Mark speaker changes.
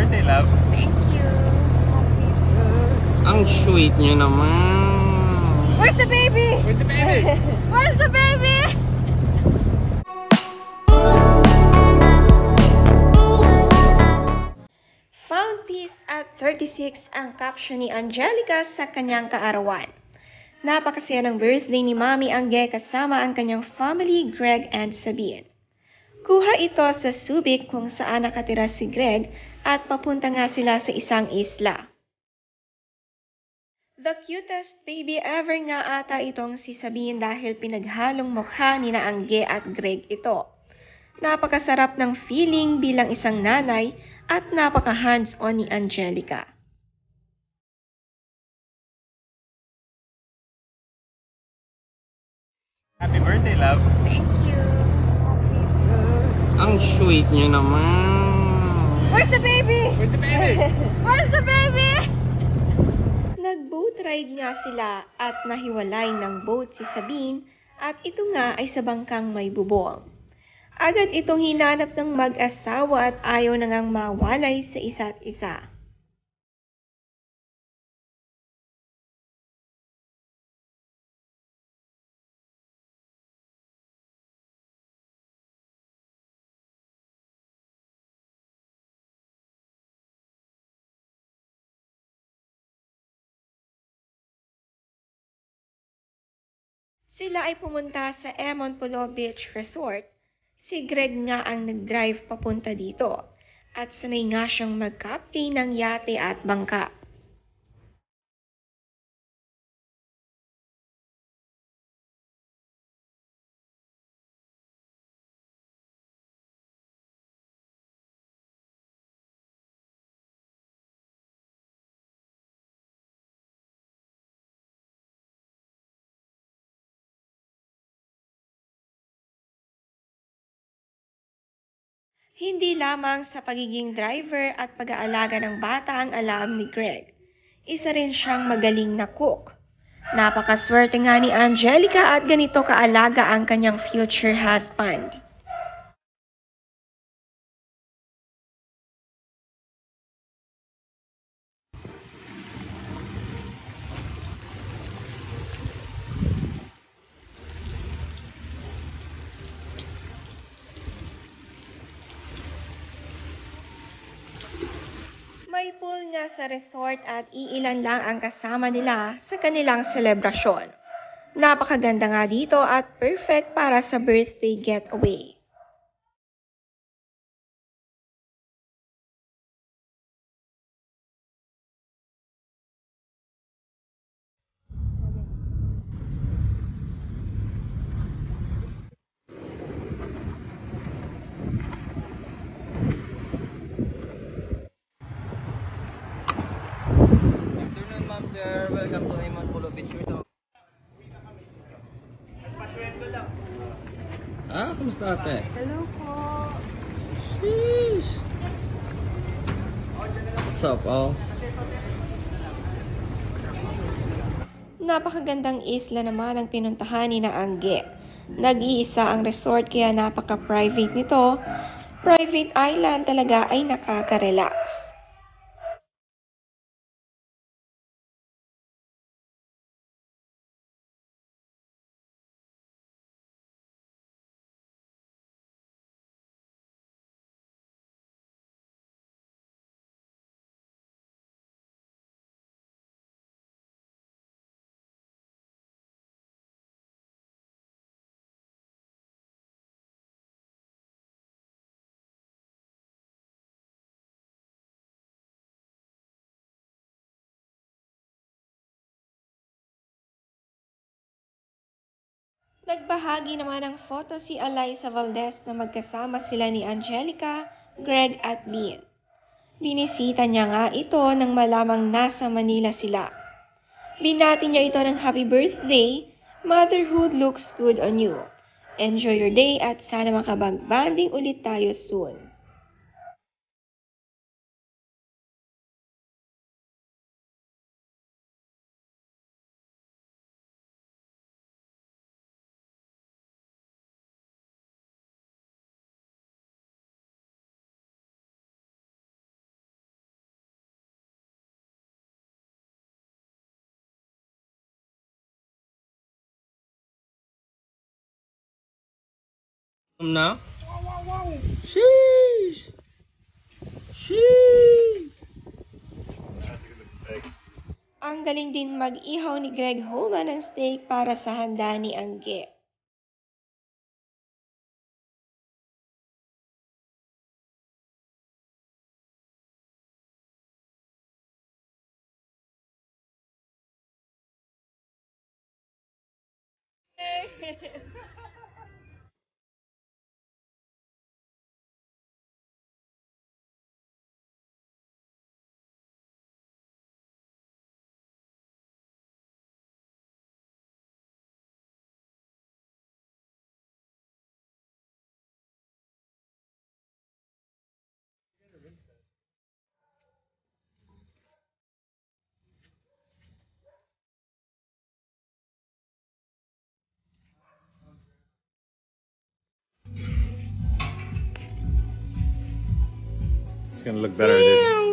Speaker 1: birthday, love.
Speaker 2: Thank you.
Speaker 3: Ang sweet nyo naman.
Speaker 2: Where's the baby?
Speaker 1: Where's the baby?
Speaker 2: Where's the baby? Found peace at 36 ang caption ni Angelica sa kanyang kaarawan. Napakasaya ng birthday ni Mami Angge kasama ang kanyang family, Greg and Sabine. Kuha ito sa Subic kung saan nakatira si Greg at papunta nga sila sa isang isla. The cutest baby ever nga ata itong si Sabine dahil pinaghalong mukha ni na Angge at Greg ito. Napakasarap ng feeling bilang isang nanay at napaka-hands-on ni Angelica.
Speaker 1: Happy birthday, love.
Speaker 2: Thank you.
Speaker 3: Ang sweet nyo naman.
Speaker 2: Where's the baby?
Speaker 1: Where's the baby?
Speaker 2: Where's the baby? Nag-boat ride nga sila at nahiwalay ng boat si Sabine at ito nga ay sa bangkang may bubong. Agad itong hinanap ng mag-asawa at ayaw na ngang mawalay sa isa't isa. Sila ay pumunta sa Emon Pulo Beach Resort. Si Greg nga ang nag-drive papunta dito at sanay nga siyang mag-captain ng yate at bangka. Hindi lamang sa pagiging driver at pag-aalaga ng bata ang alam ni Greg. Isa rin siyang magaling na cook. Napakaswerte nga ni Angelica at ganito kaalaga ang kanyang future husband. May pool nga sa resort at iilan lang ang kasama nila sa kanilang selebrasyon. Napakaganda nga dito at perfect para sa birthday getaway.
Speaker 1: Good afternoon, ma'am, sir. Welcome to Emon Pulo Beach Resort.
Speaker 3: Kumusta ate?
Speaker 2: Hello po.
Speaker 3: Sheesh. What's up, Als?
Speaker 2: Napakagandang isla naman ang pinuntahan ni na Angge. Nag-iisa ang resort kaya napaka-private nito. Private island talaga ay nakaka-relax. Nagbahagi naman ng photo si Alyssa Valdez na magkasama sila ni Angelica, Greg at Bean. Binisita niya nga ito nang malamang nasa Manila sila. Binati niya ito ng happy birthday, motherhood looks good on you. Enjoy your day at sana makabag-banding ulit tayo soon.
Speaker 3: Na? Sheesh! Sheesh!
Speaker 2: Ang galing din mag-ihaw ni Greg Homa ng steak para sa handa ni Angge.
Speaker 4: It's gonna look better, dude.